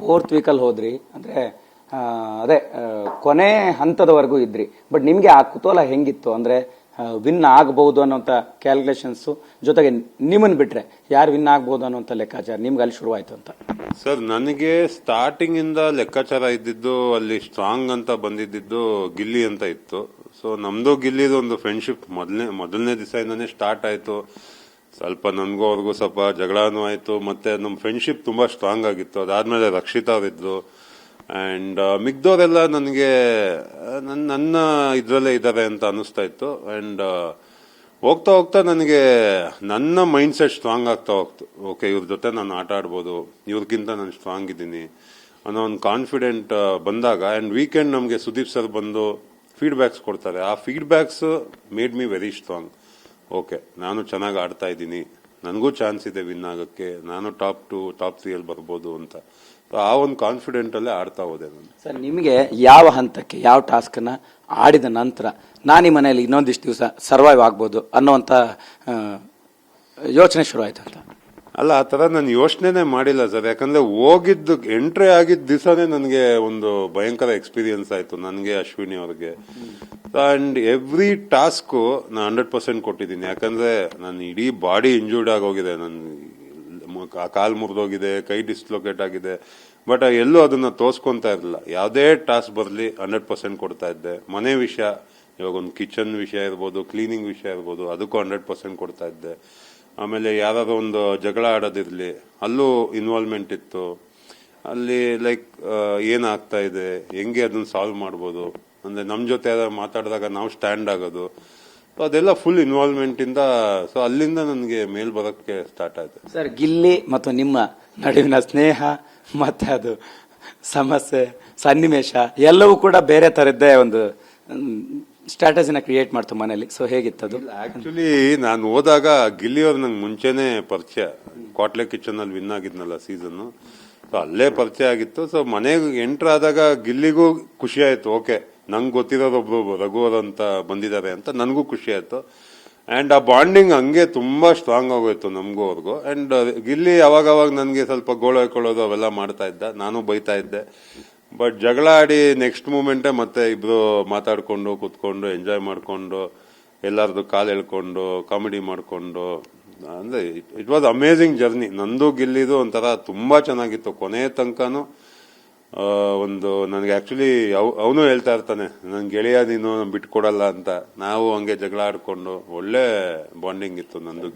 4th ವೀಕಲ್ಲಿ ಹೋದ್ರಿ ಅಂದ್ರೆ ಅದೇ ಕೊನೆ ಹಂತದವರೆಗೂ ಇದ್ರಿ. ಬಟ್ ನಿಮ್ಗೆ ಆ ಕುತೂಹಲ ಹೆಂಗಿತ್ತು ಅಂದ್ರೆ ವಿನ್ ಆಗಬಹುದು ಅನ್ನೋಂಥ ಕ್ಯಾಲ್ಕುಲೇಷನ್ಸ್ ಜೊತೆಗೆ ನಿಮ್ಮನ್ ಬಿಟ್ರೆ ಯಾರು ವಿನ್ ಆಗ್ಬಹುದು ಅನ್ನೋಂಥ ಲೆಕ್ಕಾಚಾರ ನಿಮ್ಗೆ ಅಲ್ಲಿ ಶುರುವಾಯ್ತು ಅಂತ? ಸರ್, ನನಗೆ ಸ್ಟಾರ್ಟಿಂಗ್ ಇಂದ ಲೆಕ್ಕಾಚಾರ ಇದ್ದಿದ್ದು ಅಲ್ಲಿ ಸ್ಟ್ರಾಂಗ್ ಅಂತ ಬಂದಿದ್ದು ಗಿಲ್ಲಿ ಅಂತ ಇತ್ತು. ಸೊ ನಮ್ದು ಗಿಲ್ಲಿದು ಒಂದು ಫ್ರೆಂಡ್ಶಿಪ್ ಮೊದಲನೇ ದಿವಸದಿಂದಾನೇ ಸ್ಟಾರ್ಟ್ ಆಯ್ತು. ಸ್ವಲ್ಪ ನನ್ಗೂ ಅವ್ರಿಗೂ ಸ್ವಲ್ಪ ಜಗಳನೂ ಆಯ್ತು, ಮತ್ತೆ ನಮ್ಮ ಫ್ರೆಂಡ್ಶಿಪ್ ತುಂಬಾ ಸ್ಟ್ರಾಂಗ್ ಆಗಿತ್ತು. ಅದಾದ್ಮೇಲೆ ರಕ್ಷಿತಾ ಅವರಿದ್ರು ಅಂಡ್ ಮಿಗ್ದವರೆಲ್ಲ ನನಗೆ ನನ್ನ ಇದ್ರಲ್ಲೇ ಇದ್ದಾರೆ ಅಂತ ಅನಿಸ್ತಾ ಇತ್ತು. ಅಂಡ್ ಹೋಗ್ತಾ ಹೋಗ್ತಾ ನನಗೆ ನನ್ನ ಮೈಂಡ್ ಸೆಟ್ ಸ್ಟ್ರಾಂಗ್ ಆಗ್ತಾ ಹೋಗ್ತು. ಓಕೆ, ಇವ್ರ ಜೊತೆ ನಾನು ಆಟ ಆಡ್ಬೋದು, ಇವ್ರಿಗಿಂತ ನಾನು ಸ್ಟ್ರಾಂಗ್ ಇದ್ದೀನಿ ಅನ್ನೋ ಒಂದು ಕಾನ್ಫಿಡೆಂಟ್ ಬಂದಾಗ ಅಂಡ್ ವೀಕೆಂಡ್ ನಮಗೆ ಸುದೀಪ್ ಸರ್ ಬಂದು ಫೀಡ್ಬ್ಯಾಕ್ಸ್ ಕೊಡ್ತಾರೆ. ಆ feedbacks made me very strong. Okay, ನಾನು ಚೆನ್ನಾಗಿ ಆಡ್ತಾ ಇದ್ದೀನಿ, ನನಗೂ ಚಾನ್ಸ್ ಇದೆ ವಿನ್ ಆಗೋಕ್ಕೆ, ನಾನು ಟಾಪ್ 2 ಟಾಪ್ 3 ಅಲ್ಲಿ ಬರ್ಬೋದು ಅಂತ. ಆ ಒಂದು ಕಾನ್ಫಿಡೆಂಟ್ ಅಲ್ಲೇ ಆಡ್ತಾ ಹೋದೆ ನಾನು. ಸರ್, ನಿಮಗೆ ಯಾವ ಹಂತಕ್ಕೆ ಯಾವ ಟಾಸ್ಕ್ ನ ಆಡಿದ ನಂತರ ನಾನು ಈ ಮನೆಯಲ್ಲಿ ಇನ್ನೊಂದಿಷ್ಟು ದಿವಸ ಸರ್ವೈವ್ ಆಗ್ಬೋದು ಅನ್ನೋಂಥ ಯೋಚನೆ ಶುರು ಆಯ್ತು ಅಂತ? ಅಲ್ಲ, ಆ ತರ ನಾನು ಯೋಚನೆ ಮಾಡಿಲ್ಲ ಸರ್. ಯಾಕಂದ್ರೆ ಹೋಗಿದ್ದು ಎಂಟ್ರಿ ಆಗಿದ್ದ ದಿವಸನೇ ನನಗೆ ಒಂದು ಭಯಂಕರ ಎಕ್ಸ್ಪೀರಿಯನ್ಸ್ ಆಯ್ತು, ನನಗೆ ಅಶ್ವಿನಿ ಅವ್ರಿಗೆ. ಅಂಡ್ ಎವ್ರಿ ಟಾಸ್ಕ್ ನಾನು 100% ಕೊಟ್ಟಿದ್ದೀನಿ. ಯಾಕಂದ್ರೆ ನಾನು ಇಡೀ ಬಾಡಿ ಇಂಜೂರ್ಡ್ ಆಗೋಗಿದೆ, ನನ್ನ ಕಾಲ್ ಮುರಿದೋಗಿದೆ, ಕೈ ಡಿಸ್ಲೊಕೇಟ್ ಆಗಿದೆ. ಬಟ್ ಎಲ್ಲೂ ಅದನ್ನ ತೋರ್ಸ್ಕೊಂತಾ ಇರಲಿಲ್ಲ. ಯಾವುದೇ ಟಾಸ್ಕ್ ಬರಲಿ 100% ಕೊಡ್ತಾ ಇದ್ದೆ. ಮನೆ ವಿಷಯ, ಇವಾಗ ಒಂದು ಕಿಚನ್ ವಿಷಯ ಇರ್ಬೋದು, ಕ್ಲೀನಿಂಗ್ ವಿಷಯ ಇರ್ಬೋದು, ಅದಕ್ಕೂ 100% ಕೊಡ್ತಾ ಇದ್ದೆ. ಆಮೇಲೆ ಯಾವ್ದಾದ್ರು ಒಂದು ಜಗಳ ಆಡೋದಿರ್ಲಿ, ಅಲ್ಲೂ ಇನ್ವಾಲ್ವ್ಮೆಂಟ್ ಇತ್ತು. ಅಲ್ಲಿ ಲೈಕ್ ಏನಾಗ್ತಾ ಇದೆ, ಹೆಂಗೆ ಅದನ್ನ ಸಾಲ್ವ್ ಮಾಡ್ಬೋದು, ಅಂದ್ರೆ ನಮ್ ಜೊತೆ ಮಾತಾಡಿದಾಗ ನಾವು ಸ್ಟ್ಯಾಂಡ್ ಆಗೋದು, ಅದೆಲ್ಲ ಫುಲ್ ಇನ್ವಾಲ್ವ್ಮೆಂಟ್ ಇಂದ. ಸೊ ಅಲ್ಲಿಂದ ನನಗೆ ಮೇಲ್ ಬರೋಕ್ಕೆ ಸ್ಟಾರ್ಟ್ ಆಯ್ತು. ಸರ್, ಗಿಲ್ಲಿ ಮತ್ತು ನಿಮ್ಮ ನಡುವಿನ ಸ್ನೇಹ ಮತ್ತೆ ಅದು ಸಮಸ್ಯೆ ಸನ್ನಿವೇಶ ಎಲ್ಲವೂ ಕೂಡ ಬೇರೆ ತರದ್ದೇ ಒಂದು ಸ್ಟ್ರಾಟಜಿನ ಕ್ರಿಯೇಟ್ ಮಾಡ್ತು ಮನೇಲಿ. ಸೊ ಹೇಗಿತ್ತದು? ಆಕ್ಚುಲಿ ನಾನು ಹೋದಾಗ ಗಿಲ್ಲಿಯವ್ರು ನಂಗೆ ಮುಂಚೆನೆ ಪರಿಚಯ. ಕ್ವಾಟ್ಲೆ ಕಿಚನ್ ಅಲ್ಲಿ ವಿನ್ ಆಗಿದ್ನಲ್ಲ ಸೀಸನ್, ಸೊ ಅಲ್ಲೇ ಪರಿಚಯ ಆಗಿತ್ತು. ಸೊ ಮನೆಗೆ ಎಂಟರ್ ಆದಾಗ ಗಿಲ್ಲಿಗೂ ಖುಷಿ ಆಯ್ತು. ಓಕೆ, ನಂಗೆ ಗೊತ್ತಿರೋರೊಬ್ರು ರಘುವರ್ ಅಂತ ಬಂದಿದ್ದಾರೆ ಅಂತ ನನಗೂ ಖುಷಿ ಆಯ್ತು. ಅಂಡ್ ಆ ಬಾಂಡಿಂಗ್ ಹಂಗೆ ತುಂಬಾ ಸ್ಟ್ರಾಂಗ್ ಆಗೋಯ್ತು ನಮಗೂ ಅವ್ರಿಗೂ. ಅಂಡ್ ಗಿಲ್ಲಿ ಅವಾಗ ನನಗೆ ಸ್ವಲ್ಪ ಗೋಳು ಹಾಕೊಳ್ಳೋದು ಅವೆಲ್ಲ ಮಾಡ್ತಾ ಇದ್ದ, ನಾನು ಬೈತಾ ಇದ್ದೆ. ಬಟ್ ಜಗಳ ಆಡಿ ನೆಕ್ಸ್ಟ್ ಮೂಮೆಂಟೇ ಮತ್ತೆ ಇಬ್ರು ಮಾತಾಡ್ಕೊಂಡು ಕುತ್ಕೊಂಡು ಎಂಜಾಯ್ ಮಾಡ್ಕೊಂಡು ಎಲ್ಲಾರ್ದು ಕಾಲ್ ಎಳ್ಕೊಂಡು ಕಾಮಿಡಿ ಮಾಡ್ಕೊಂಡು, ಅಂದ್ರೆ ಇಟ್ ವಾಸ್ ಅಮೇಝಿಂಗ್ ಜರ್ನಿ. ನಂದು ಗಿಲ್ಲಿದು ಒಂಥರ ತುಂಬಾ ಚೆನ್ನಾಗಿತ್ತು ಕೊನೆ ತನಕನು. ಒಂದು ನನಗೆ ಆಕ್ಚುಲಿ ಅವನು ಹೇಳ್ತಾ ಇರ್ತಾನೆ, ನನ್ ಗೆಳೆಯ ನೀನು ಬಿಟ್ಕೊಡಲ್ಲ ಅಂತ. ನಾವು ಹಂಗೆ ಜಗಳ ಆಡ್ಕೊಂಡು ಒಳ್ಳೆ ಬಾಂಡಿಂಗ್ ಇತ್ತು ನಂದು.